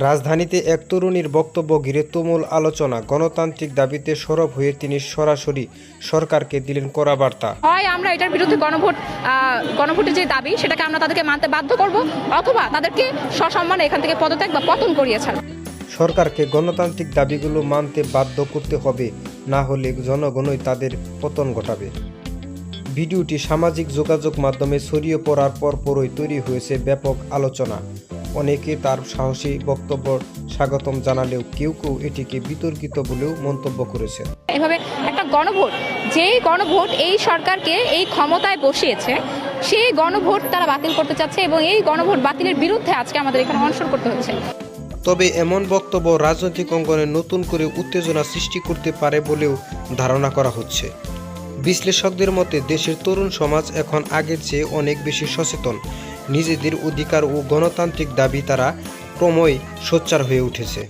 রাজধানীতে এক তরুণীর বক্তব্য ঘিরে তুমুল আলোচনা। গণতান্ত্রিক দাবিতে সরব হয়ে তিনি সরাসরি সরকারকে দিলেন কড়া বার্তা। হয় আমরা এটার বিরুদ্ধে গণভোটের যে দাবি সেটাকে আমরা তাদেরকে মানতে বাধ্য করব, অথবা তাদেরকে সসম্মানে এখান থেকে পদত্যাগ বা পতন করিয়ে ছাড়ব। সরকারকে গণতান্ত্রিক দাবিগুলো মানতে বাধ্য করতে হবে, না হলে জনগণই তাদের পতন ঘটাবে। ভিডিওটি সামাজিক যোগাযোগ মাধ্যমে ছড়িয়ে পড়ার পরপরই তৈরি হয়েছে ব্যাপক আলোচনা। অনেকে তার সাহসী বক্তব্য স্বাগতম জানালেও কেউ কেউ এটিকে বিতর্কিত বলেও মন্তব্য করেছেন। এভাবে একটা গণভোট, যেই গণভোট এই সরকারকে এই ক্ষমতায় বসিয়েছে, সেই গণভোট তারা বাতিল করতে চাচ্ছে এবং এই গণভোট বাতিলের বিরুদ্ধে আজকে আমাদের এখানে অনশন করতে হচ্ছে। তবে এমন বক্তব্য রাজনৈতিক অঙ্গনে নতুন করে উত্তেজনা সৃষ্টি করতে পারে বলেও ধারণা করা হচ্ছে। বিশ্লেষকদের মতে দেশের তরুণ সমাজ এখন আগের চেয়ে অনেক বেশি সচেতন। নিজেদের অধিকার ও গণতান্ত্রিক দাবি তারা ক্রমই সোচ্চার হয়ে উঠেছে।